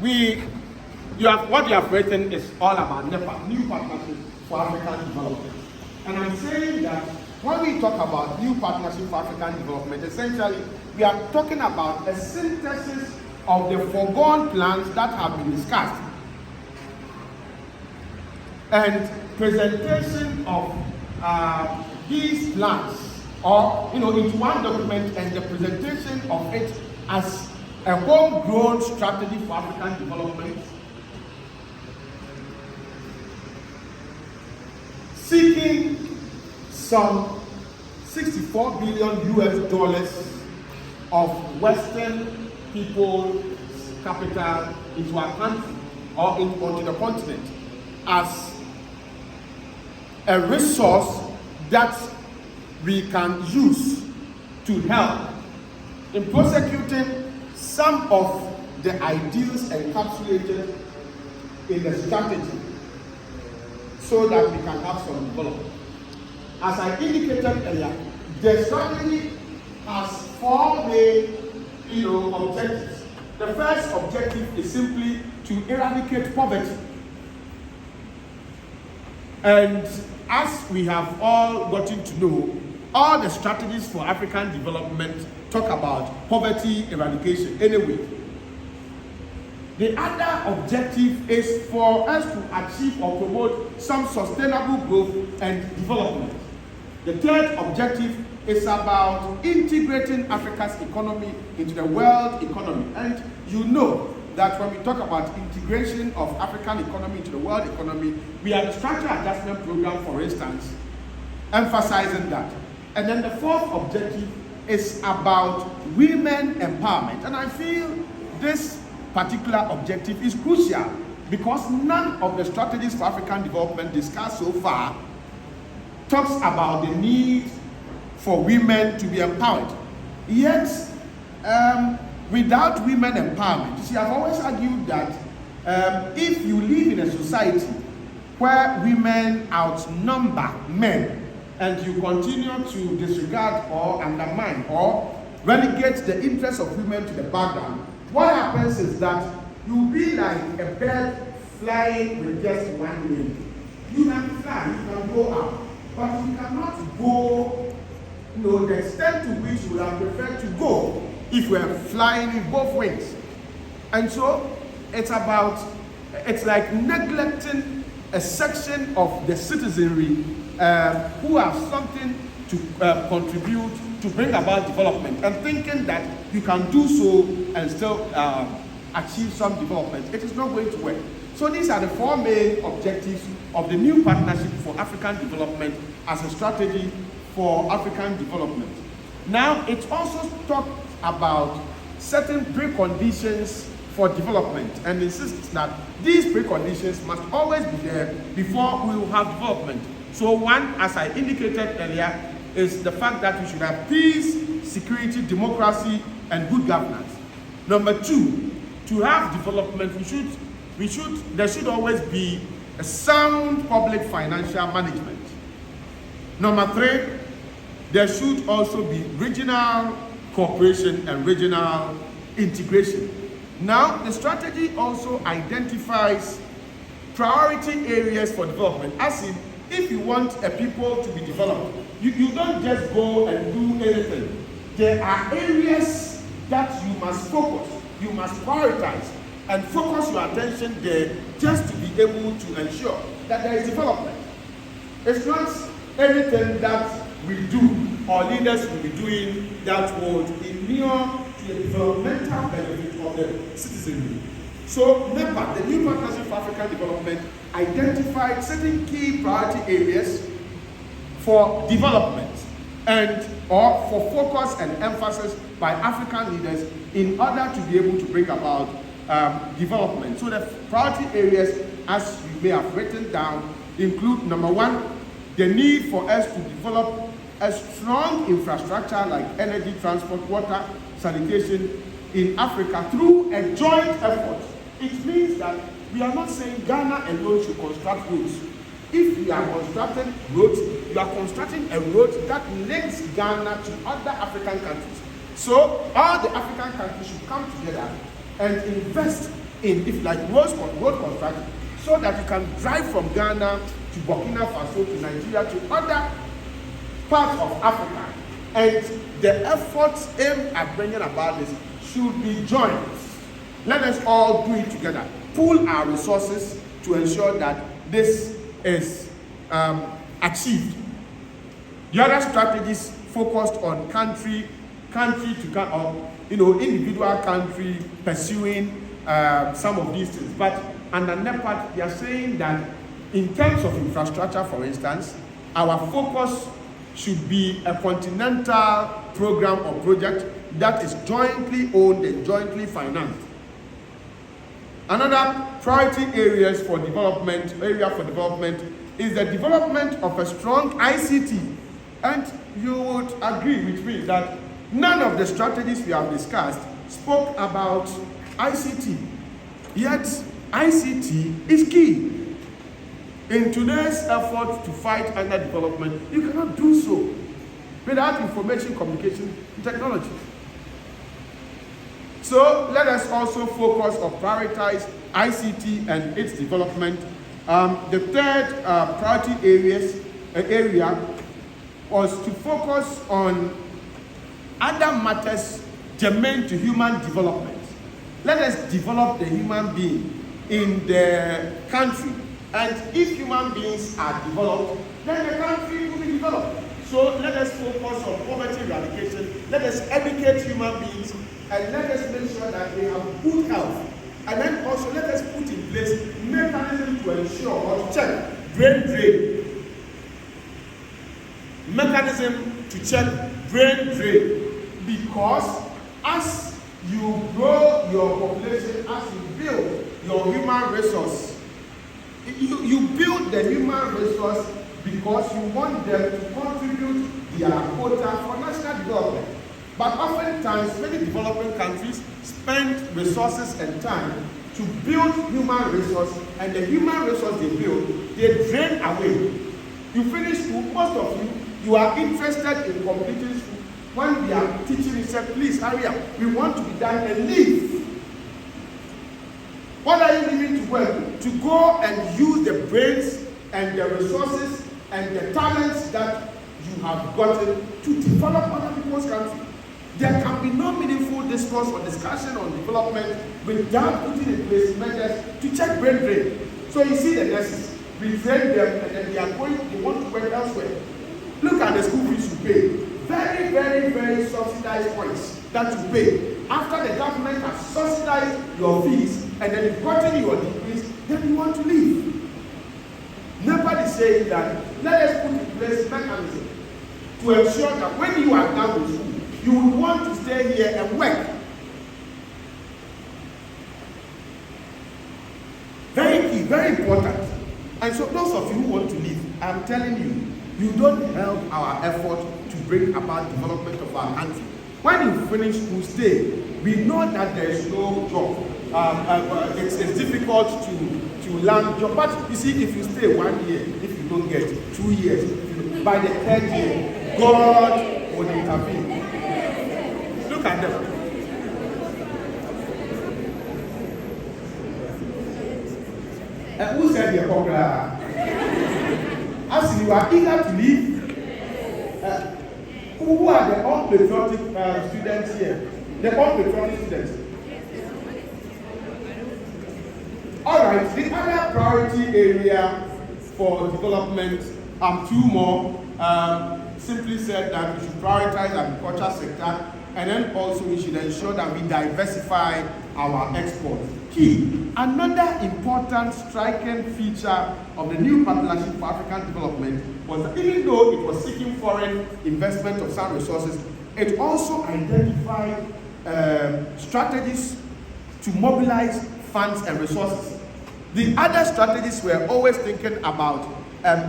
What you have written is all about NEPA, New Partnership for African Development. And I'm saying that when we talk about New Partnership for African Development, essentially we are talking about a synthesis of the foregone plans that have been discussed and presentation of these plans into one document, and the presentation of it as a homegrown strategy for African development, seeking some $64 billion of Western people's capital into our country or onto the continent as a resource that we can use to help in prosecuting some of the ideals encapsulated in the strategy so that we can have some development. As I indicated earlier, the strategy has four main objectives. The first objective is simply to eradicate poverty. And as we have all gotten to know, all the strategies for African development talk about poverty eradication anyway. The other objective is for us to achieve or promote some sustainable growth and development. The third objective is about integrating Africa's economy into the world economy. And you know that when we talk about integration of African economy into the world economy, we have the structural adjustment program, for instance, emphasizing that. And then the fourth objective is about women empowerment. And I feel this particular objective is crucial because none of the strategies for African development discussed so far talks about the need for women to be empowered. Yet, without women empowerment, you see, I've always argued that if you live in a society where women outnumber men and you continue to disregard or undermine or relegate the interests of women to the background, what happens is that you'll be like a bird flying with just one wing. You can fly, you can go up, but you cannot go the extent to which you would have preferred to go if we were flying in both wings. And so it's like neglecting a section of the citizenry who have something to contribute to bring about development, and thinking that you can do so and still achieve some development. It is not going to work. So these are the four main objectives of the New Partnership for African Development as a strategy for African development. Now, it also talks about certain preconditions for development and insists that these preconditions must always be there before we will have development. So one, as I indicated earlier, is the fact that we should have peace, security, democracy, and good governance. Number two, to have development, there should always be a sound public financial management. Number three, there should also be regional cooperation and regional integration. Now, the strategy also identifies priority areas for development, as in, if you want a people to be developed, you don't just go and do anything. There are areas that you must focus, you must prioritize, and focus your attention there just to be able to ensure that there is development. It's not anything that we do or leaders will be doing that would inure to the developmental benefit of the citizenry. So NEPA, the New Partnership for African Development, identified certain key priority areas for development or for focus and emphasis by African leaders in order to be able to bring about development. So the priority areas, as you may have written down, include number one, the need for us to develop a strong infrastructure like energy, transport, water, sanitation in Africa through a joint effort. It means that we are not saying Ghana alone should construct roads. If we are constructing roads, you are constructing a road that links Ghana to other African countries. So all the African countries should come together and invest in, if like road construction, so that you can drive from Ghana to Burkina Faso to Nigeria to other parts of Africa. And the efforts aimed at bringing about this should be joined. Let us all do it together. Pool our resources to ensure that this is achieved. The other strategies focused on country to individual country pursuing some of these things. But under NEPAD, they are saying that in terms of infrastructure, for instance, our focus should be a continental program or project that is jointly owned and jointly financed. Another priority area for development is the development of a strong ICT. And you would agree with me that none of the strategies we have discussed spoke about ICT. Yet, ICT is key. In today's effort to fight underdevelopment, you cannot do so without information communication technology. So let us also focus or prioritize ICT and its development. The third priority area was to focus on other matters germane to human development. Let us develop the human being in the country. And if human beings are developed, then the country will be developed. So let us focus on poverty eradication. Let us educate human beings, and let us make sure that they have good health. And then also let us put in place mechanisms to ensure or to check brain drain. Mechanism to check brain drain. Because as you grow your population, as you build your human resource, you build the human resource because you want them to contribute their quota for national development. But oftentimes, many developing countries spend resources and time to build human resource, and the human resource they build, they drain away. You finish school, most of you are interested in completing school. When we are teaching, you say, please hurry up, we want to be done and leave. What are you leaving to work? To go and use the brains and the resources and the talents that you have gotten to develop other people's country. There can be no meaningful discourse or discussion on development without putting in place measures to check brain drain. So you see the nurses, we train them and then they want to work elsewhere. Look at the school fees you pay. Very, very, very subsidized points that you pay. After the government has subsidized your fees and then you've gotten your degrees, then you want to leave. Nobody is saying that. Let us put in place mechanism to ensure that when you are done with school, you would want to stay here and work. Very key, very important. And so those of you who want to leave, I'm telling you, you don't help our effort to bring about development of our country. When you finish school, stay. We know that there is no job. It's difficult to land job. But you see, if you stay 1 year, if you don't get 2 years, by the third year, God will intervene. Look at them. Who said the popular? As you are eager to leave, who are the unpatriotic students here? The unpatriotic students. All right, the other priority area for development, two more, simply said that we should prioritize the agriculture sector, and then also we should ensure that we diversify our exports. Key, another important striking feature of the new partnership for African development was that even though it was seeking foreign investment of some resources, it also identified strategies to mobilize funds and resources. The other strategies were always thinking about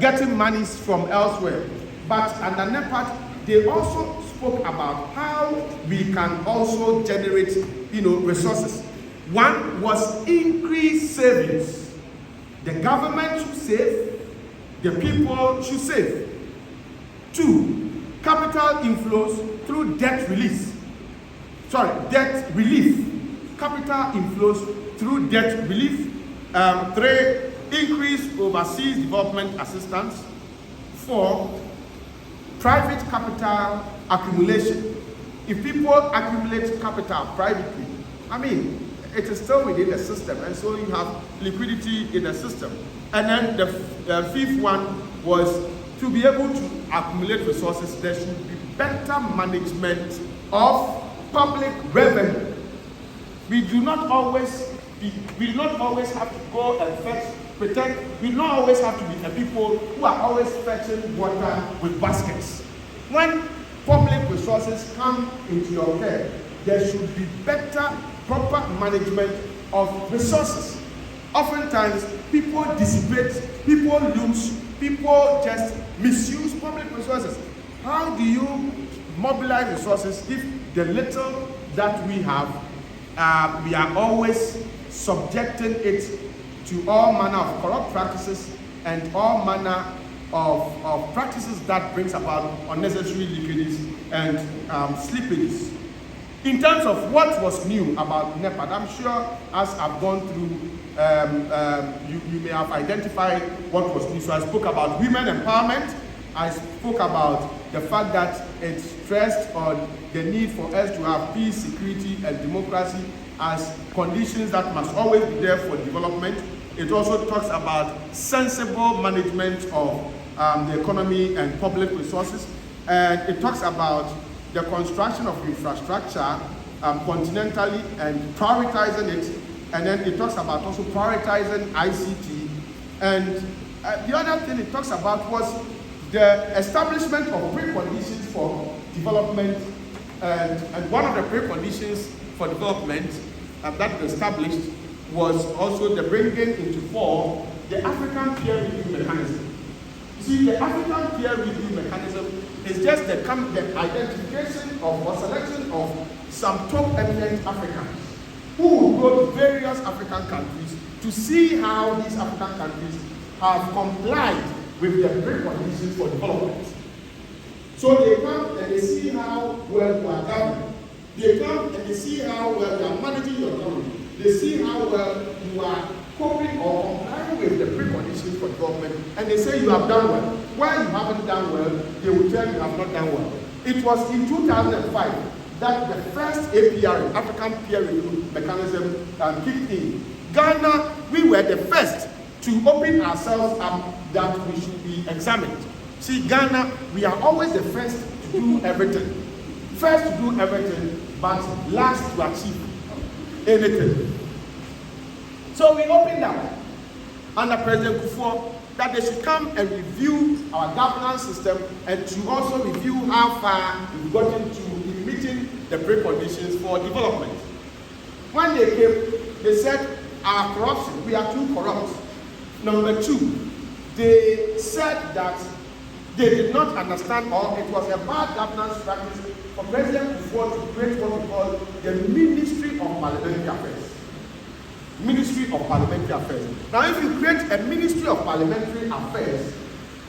getting monies from elsewhere, but under NEPAD, they also spoke about how we can also generate, resources. One was increased savings. The government should save, the people should save. 2, capital inflows through debt relief. Capital inflows through debt relief. 3, increase overseas development assistance. 4, private capital accumulation. If people accumulate capital privately, I mean, it is still within the system, and so you have liquidity in the system. And then the 5th one was to be able to accumulate resources. There should be better management of public revenue. We do not always have to go and fetch, pretend. We do not always have to be the people who are always fetching water with baskets. When public resources come into your care, there should be better, proper management of resources. Oftentimes, people dissipate, people lose, people just misuse public resources. How do you mobilize resources if the little that we have, we are always subjecting it to all manner of corrupt practices and all manner of practices that brings about unnecessary leakages and slippages? In terms of what was new about NEPAD, I'm sure as I've gone through, you may have identified what was new. So I spoke about women empowerment. I spoke about the fact that it stressed on the need for us to have peace, security, and democracy as conditions that must always be there for development. It also talks about sensible management of the economy and public resources. And it talks about the construction of infrastructure continentally and prioritizing it. And then it talks about also prioritizing ICT. And the other thing it talks about was the establishment of preconditions for development. And one of the preconditions for development that was established was also the bringing into form the African peer review mechanism. You see, the African peer review mechanism is just the identification of or selection of some top eminent Africans who will go to various African countries to see how these African countries have complied with the preconditions for development. So they come and they see how well you are governed. They come and they see how well you are managing your economy. They see how well you are coping or complying with the preconditions for development, and they say you have done well. Where you haven't done well, they will tell you have not done well. It was in 2005 that the first APR, African Peer Review Mechanism, kicked in. Ghana, we were the first to open ourselves up that we should be examined. See, Ghana, we are always the first to do everything. First to do everything, but last to achieve anything. So we opened up under President Kufuor that they should come and review our governance system and to also review how far we've gotten to in meeting the preconditions for development. When they came, they said our corruption, we are too corrupt. Number 2, they said that they did not understand, or it was a bad governance practice for President Kufuor to create what we call the Ministry of Parliamentary Affairs. Ministry of Parliamentary Affairs. Now, if you create a Ministry of Parliamentary Affairs,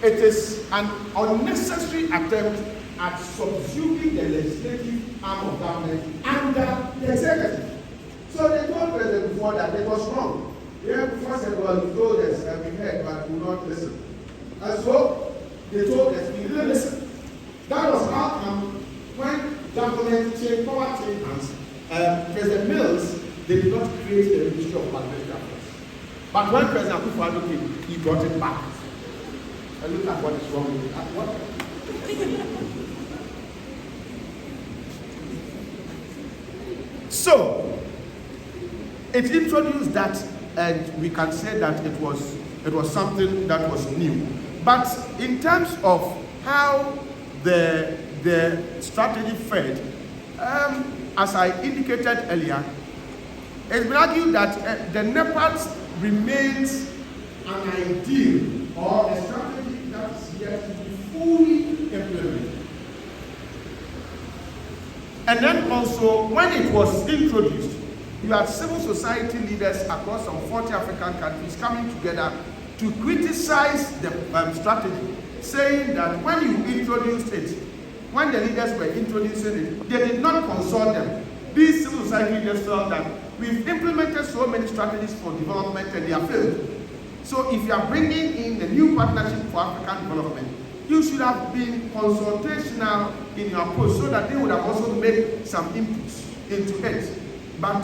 it is an unnecessary attempt at subsuming the legislative arm of government under the executive. So they told President Kufuor that it was wrong. Yeah, Kufuor said, well, you told us and we heard, but we will not listen. And so they told us we didn't listen. That was how come when government changed, power changed hands, President Mills, they did not create the Ministry of Parliamentary Affairs. But when President Akufo-Addo came, he brought it back. And look at what is wrong with it. What? So, it introduced that, and we can say that it was something that was new. But in terms of how the strategy fared, as I indicated earlier, it's been argued that the NEPAD remains an ideal or a strategy that is yet to be fully implemented. And then also, when it was introduced, you had civil society leaders across some 40 African countries coming together to criticize the strategy, saying that when you introduced it, when the leaders were introducing it, they did not consult them. These civil society leaders felt that we've implemented so many strategies for development and they are failed. So if you are bringing in the new partnership for African development, you should have been consultational in your approach so that they would have also made some inputs into it. But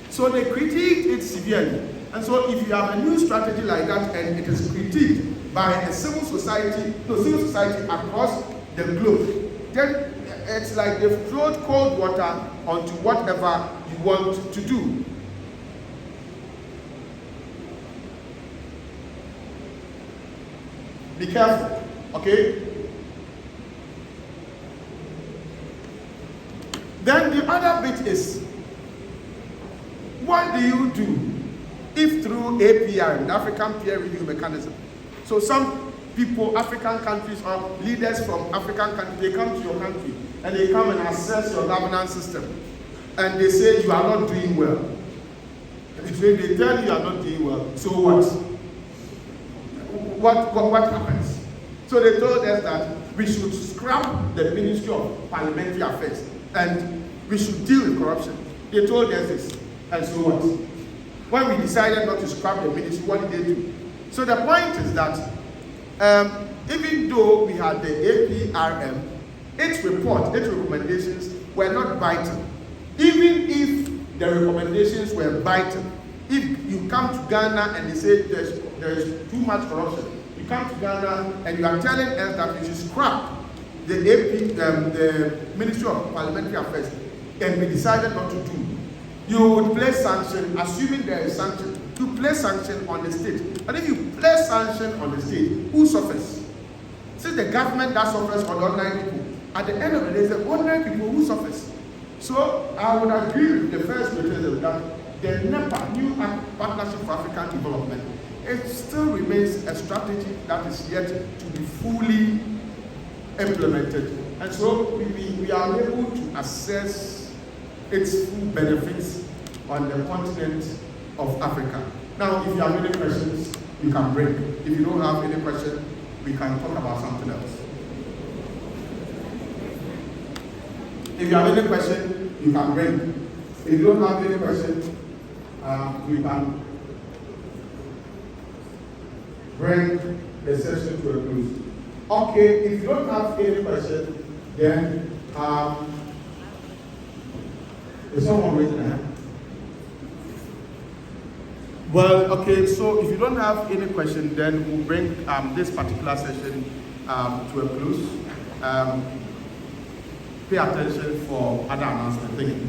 so they critiqued it severely. And so if you have a new strategy like that and it is critiqued by a civil society across the globe, then it's like they've thrown cold water onto whatever you want to do. Be careful, okay? Then the other bit is, what do you do if through APR, the African Peer Review Mechanism? So some people, African countries or leaders from African countries, they come to your country and they come and assess your governance system and they say you are not doing well. If they tell you are not doing well, so what happens? So they told us that we should scrap the Ministry of Parliamentary Affairs and we should deal with corruption. They told us this, and so what? When we decided not to scrap the ministry, what did they do? So the point is that even though we had the APRM, its recommendations were not biting. Even if the recommendations were biting, if you come to Ghana and they say there is too much corruption, you come to Ghana and you are telling us that we should scrap the Ministry of Parliamentary Affairs, and we decided not to do, you would place sanction, assuming there is sanction, to place sanction on the state. But if you place sanction on the state, who suffers? See, the government that suffers on ordinary people. At the end of the day, it's the ordinary people who suffers. So I would agree with the first criticism that the NEPA, New Partnership for African Development, it still remains a strategy that is yet to be fully implemented. And so we are able to assess its full benefits on the continent of Africa. Now, if you have any questions, you can bring. If you don't have any question, we can talk about something else. If you have any question, you can bring. If you don't have any question, we can bring the session to a close. Okay, if you don't have any question, then is someone raising a hand? Well, okay, so if you don't have any question, then we'll bring this particular session to a close. Pay attention for other announcements. Thank you.